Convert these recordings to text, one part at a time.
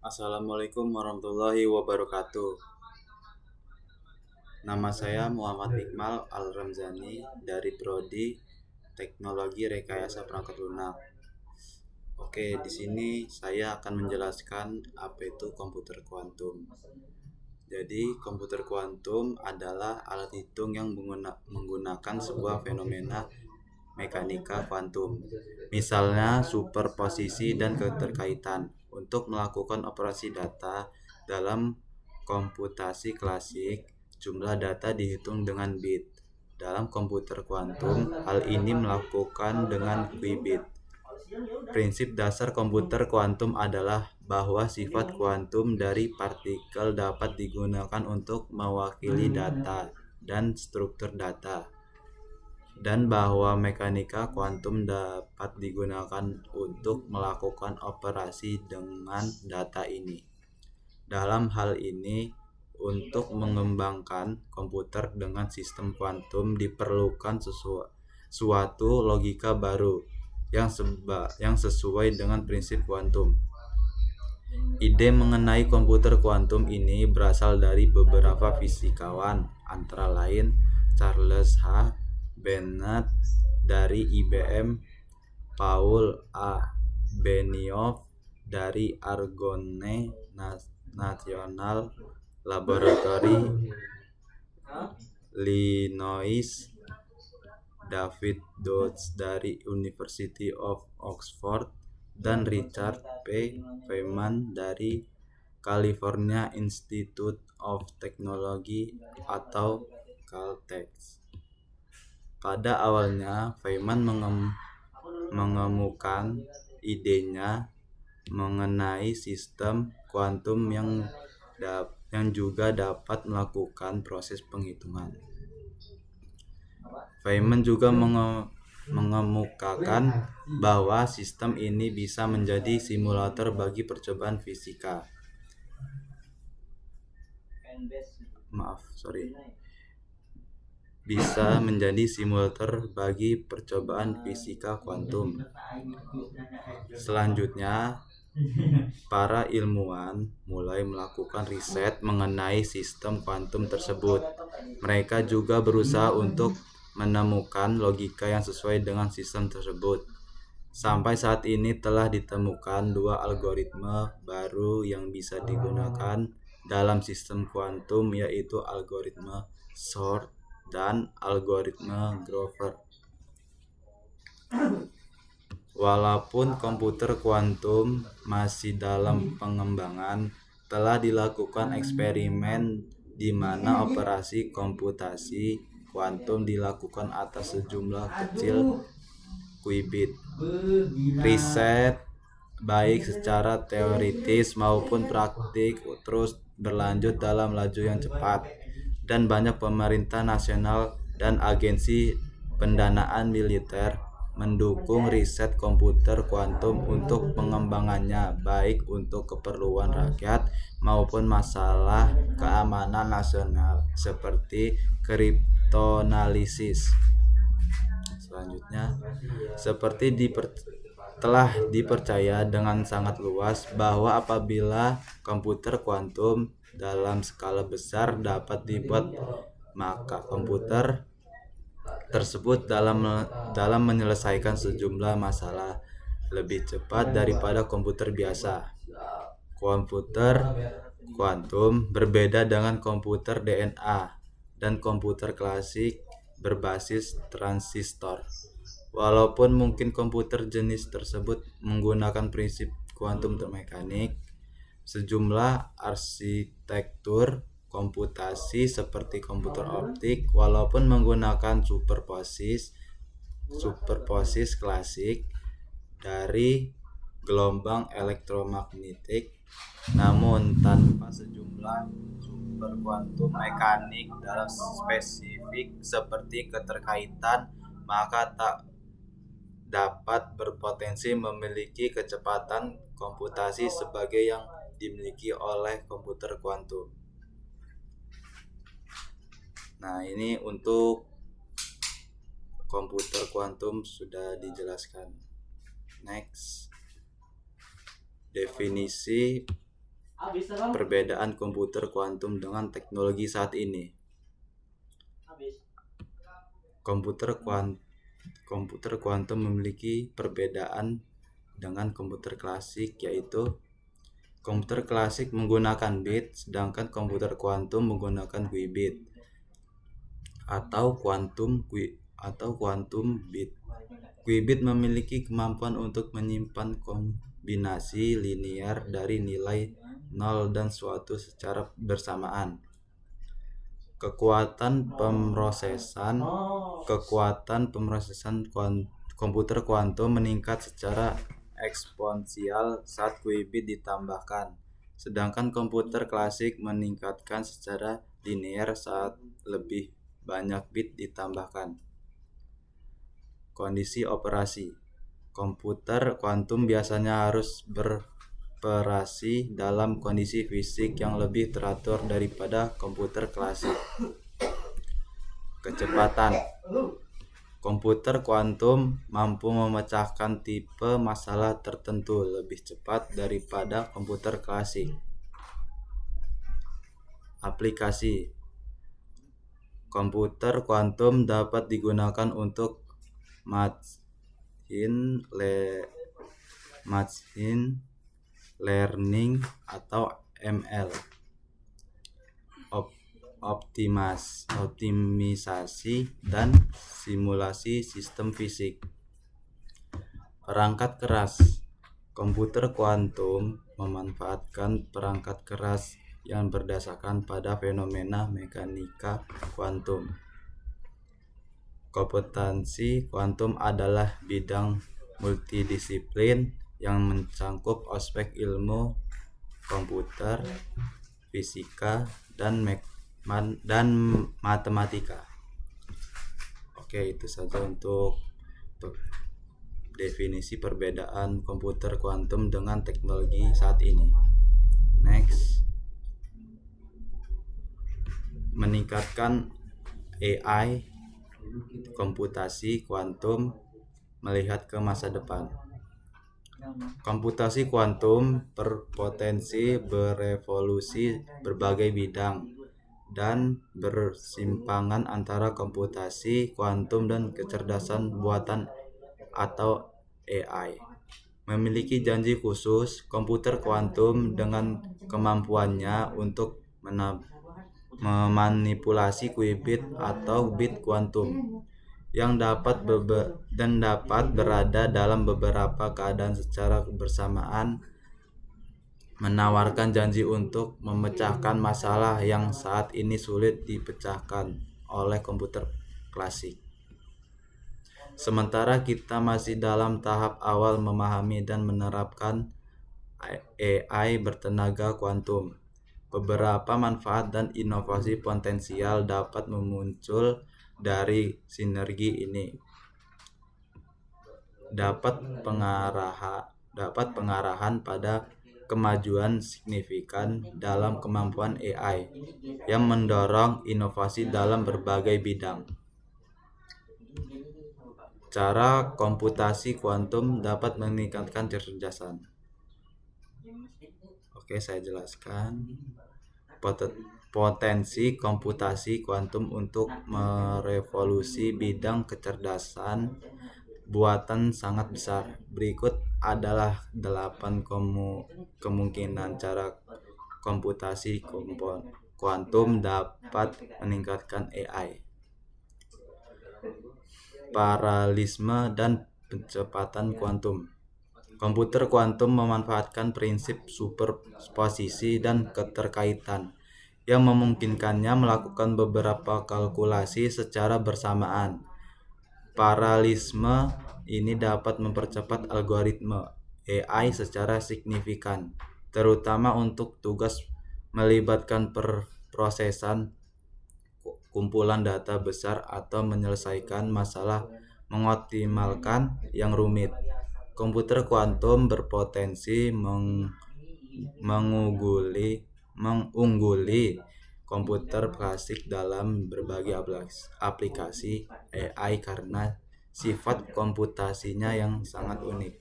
Assalamualaikum warahmatullahi wabarakatuh. Nama saya Muhammad Iqmal Al-Ramzani dari Prodi Teknologi Rekayasa Perangkat Lunak. Oke, di sini saya akan menjelaskan apa itu komputer kuantum. Jadi, komputer kuantum adalah alat hitung yang menggunakan sebuah fenomena mekanika kuantum, misalnya superposisi dan keterkaitan, untuk melakukan operasi data. Dalam komputasi klasik, jumlah data dihitung dengan bit. Dalam komputer kuantum, hal ini melakukan dengan qubit. Prinsip dasar komputer kuantum adalah bahwa sifat kuantum dari partikel dapat digunakan untuk mewakili data dan struktur data, dan bahwa mekanika kuantum dapat digunakan untuk melakukan operasi dengan data ini. Dalam hal ini, untuk mengembangkan komputer dengan sistem kuantum diperlukan suatu logika baru yang sesuai dengan prinsip kuantum. Ide mengenai komputer kuantum ini berasal dari beberapa fisikawan, antara lain Charles H. Bennett dari IBM, Paul A. Benioff dari Argonne National Laboratory, Illinois, David Dodds dari University of Oxford, dan Richard P. Feynman dari California Institute of Technology atau Caltech. Pada awalnya, Feynman mengemukakan idenya mengenai sistem kuantum yang juga dapat melakukan proses penghitungan. Feynman juga mengemukakan bahwa sistem ini bisa menjadi simulator bagi percobaan fisika. Bisa menjadi simulator bagi percobaan fisika kuantum. Selanjutnya, para ilmuwan mulai melakukan riset mengenai sistem kuantum tersebut. Mereka juga berusaha untuk menemukan logika yang sesuai dengan sistem tersebut. Sampai saat ini telah ditemukan dua algoritma baru yang bisa digunakan dalam sistem kuantum, yaitu algoritma Shor dan algoritma Grover. Walaupun komputer kuantum masih dalam pengembangan, telah dilakukan eksperimen di mana operasi komputasi kuantum dilakukan atas sejumlah kecil qubit. Riset baik secara teoritis maupun praktik terus berlanjut dalam laju yang cepat, dan banyak pemerintah nasional dan agensi pendanaan militer mendukung riset komputer kuantum untuk pengembangannya, baik untuk keperluan rakyat maupun masalah keamanan nasional seperti kriptoanalisis. Selanjutnya, seperti telah dipercaya dengan sangat luas bahwa apabila komputer kuantum dalam skala besar dapat dibuat, maka komputer tersebut dalam menyelesaikan sejumlah masalah lebih cepat daripada komputer biasa. Komputer kuantum berbeda dengan komputer DNA dan komputer klasik berbasis transistor. Walaupun mungkin komputer jenis tersebut menggunakan prinsip kuantum mekanik, sejumlah arsitektur komputasi seperti komputer optik, walaupun menggunakan superposis klasik dari gelombang elektromagnetik, namun tanpa sejumlah super kuantum mekanik dalam spesifik seperti keterkaitan, maka tak dapat berpotensi memiliki kecepatan komputasi sebagai yang dimiliki oleh komputer kuantum. Nah, ini untuk komputer kuantum sudah dijelaskan. Next, definisi Perbedaan komputer kuantum dengan teknologi saat ini. Komputer kuantum memiliki perbedaan dengan komputer klasik, yaitu komputer klasik menggunakan bit, sedangkan komputer kuantum menggunakan qubit atau kuantum bit. Qubit memiliki kemampuan untuk menyimpan kombinasi linear dari nilai 0 dan 1 secara bersamaan. Kekuatan pemrosesan komputer kuantum meningkat secara eksponensial saat qubit ditambahkan, sedangkan komputer klasik meningkatkan secara linear saat lebih banyak bit ditambahkan. Kondisi operasi. Komputer kuantum biasanya harus beroperasi dalam kondisi fisik yang lebih teratur daripada komputer klasik. Kecepatan. Komputer kuantum mampu memecahkan tipe masalah tertentu lebih cepat daripada komputer klasik. Aplikasi. Komputer kuantum dapat digunakan untuk machine learning atau ML, optimisasi dan simulasi sistem fisik. Perangkat keras. Komputer kuantum memanfaatkan perangkat keras yang berdasarkan pada fenomena mekanika kuantum. Komputansi kuantum adalah bidang multidisiplin yang mencakup aspek ilmu komputer, fisika, dan matematika. Oke, itu saja untuk definisi perbedaan komputer kuantum dengan teknologi saat ini. Next. Meningkatkan AI komputasi kuantum melihat ke masa depan. Komputasi kuantum berpotensi berevolusi berbagai bidang dan bersimpangan antara komputasi kuantum dan kecerdasan buatan atau AI. Memiliki janji khusus, komputer kuantum dengan kemampuannya untuk memanipulasi qubit atau bit kuantum yang dapat berada dalam beberapa keadaan secara bersamaan, menawarkan janji untuk memecahkan masalah yang saat ini sulit dipecahkan oleh komputer klasik. Sementara kita masih dalam tahap awal memahami dan menerapkan AI bertenaga kuantum, beberapa manfaat dan inovasi potensial dapat muncul dari sinergi ini. Dapat pengarahan pada kemajuan signifikan dalam kemampuan AI yang mendorong inovasi dalam berbagai bidang. Cara komputasi kuantum dapat meningkatkan kecerdasan. Oke, saya jelaskan. Potensi komputasi kuantum untuk merevolusi bidang kecerdasan buatan sangat besar. Berikut adalah 8 kemungkinan cara komputasi kuantum dapat meningkatkan AI. Paralelisme dan percepatan kuantum. Komputer kuantum memanfaatkan prinsip superposisi dan keterkaitan yang memungkinkannya melakukan beberapa kalkulasi secara bersamaan. Paralelisme ini dapat mempercepat algoritma AI secara signifikan, terutama untuk tugas melibatkan perprosesan kumpulan data besar atau menyelesaikan masalah mengoptimalkan yang rumit. Komputer kuantum berpotensi mengungguli komputer klasik dalam berbagai aplikasi AI karena sifat komputasinya yang sangat unik.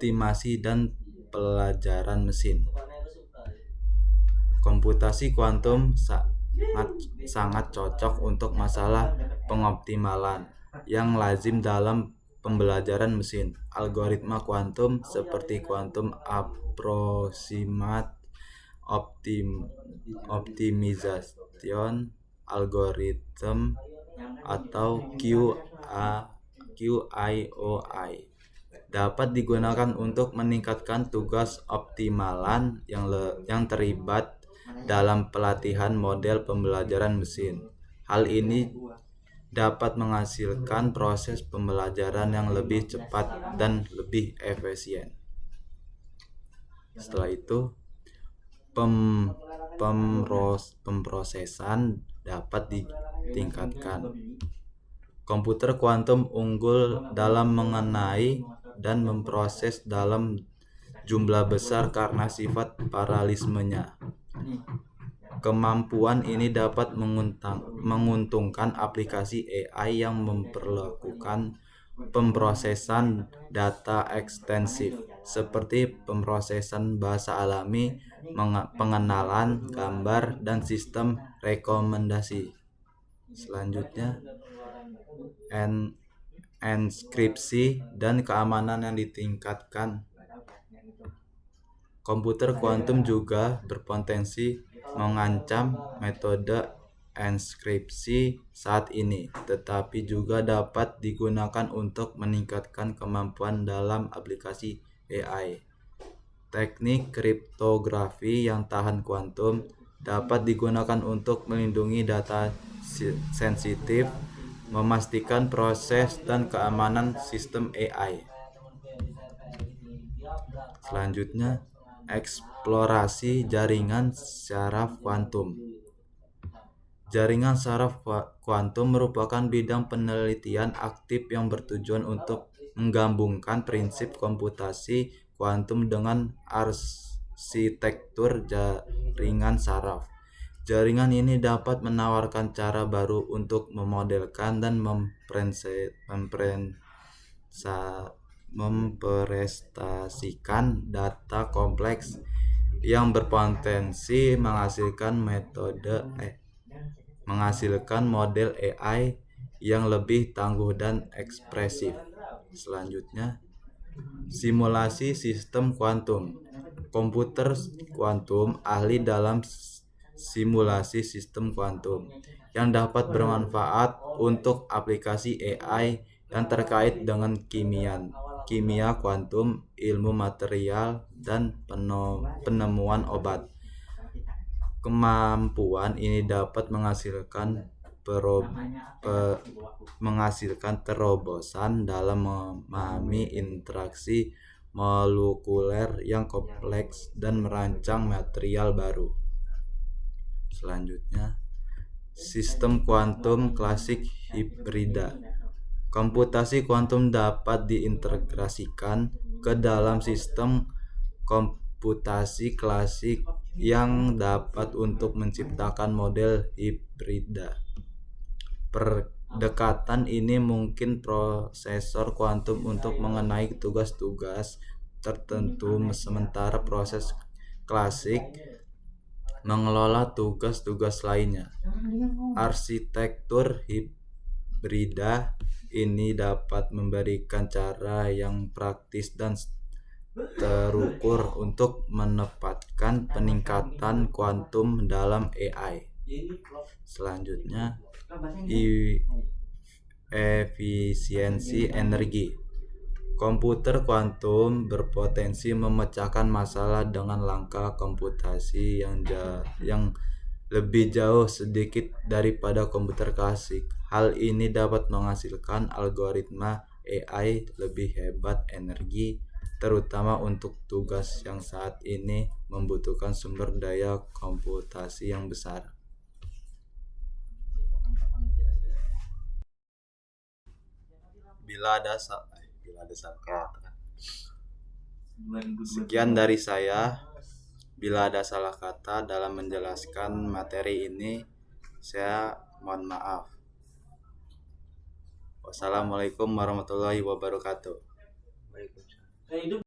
optimasi dan pelajaran mesin. Komputasi kuantum sangat cocok untuk masalah pengoptimalan yang lazim dalam pembelajaran mesin. Algoritma kuantum seperti quantum approximate optimization algorithm atau QIOI dapat digunakan untuk meningkatkan tugas optimalan yang terlibat dalam pelatihan model pembelajaran mesin. Hal ini dapat menghasilkan proses pembelajaran yang lebih cepat dan lebih efisien. Setelah itu, pemrosesan dapat ditingkatkan. Komputer kuantum unggul dalam mengenai dan memproses dalam jumlah besar karena sifat paralelismenya. Kemampuan ini dapat menguntungkan aplikasi AI yang memperlakukan pemrosesan data ekstensif seperti pemrosesan bahasa alami, pengenalan gambar, dan sistem rekomendasi. Selanjutnya, enskripsi dan keamanan yang ditingkatkan. Komputer kuantum juga berpotensi mengancam metode enskripsi saat ini, tetapi juga dapat digunakan untuk meningkatkan kemampuan dalam aplikasi AI. Teknik kriptografi yang tahan kuantum dapat digunakan untuk melindungi data sensitif, memastikan proses dan keamanan sistem AI. Selanjutnya, eksplorasi jaringan saraf kuantum. Jaringan saraf kuantum merupakan bidang penelitian aktif yang bertujuan untuk menggabungkan prinsip komputasi kuantum dengan arsitektur jaringan saraf. Jaringan ini dapat menawarkan cara baru untuk memodelkan dan mempresentasikan data kompleks yang berpotensi menghasilkan model AI yang lebih tangguh dan ekspresif. Selanjutnya, simulasi sistem kuantum. Komputer kuantum ahli dalam simulasi sistem kuantum yang dapat bermanfaat untuk aplikasi AI yang terkait dengan kimia kuantum, ilmu material, dan penemuan obat. Kemampuan ini dapat menghasilkan terobosan dalam memahami interaksi molekuler yang kompleks dan merancang material baru. Selanjutnya, sistem kuantum klasik hibrida. Komputasi kuantum dapat diintegrasikan ke dalam sistem komputasi klasik yang dapat untuk menciptakan model hibrida. Pendekatan ini mungkin prosesor kuantum untuk mengenai tugas-tugas tertentu, sementara proses klasik mengelola tugas-tugas lainnya. Arsitektur hibrida ini dapat memberikan cara yang praktis dan terukur untuk menempatkan peningkatan kuantum dalam AI. Selanjutnya, efisiensi energi. Komputer kuantum berpotensi memecahkan masalah dengan langkah komputasi yang lebih jauh sedikit daripada komputer klasik. Hal ini dapat menghasilkan algoritma AI lebih hebat energi, terutama untuk tugas yang saat ini membutuhkan sumber daya komputasi yang besar. Sekian dari saya. Bila ada salah kata dalam menjelaskan materi ini, saya mohon maaf. Wassalamualaikum warahmatullahi wabarakatuh.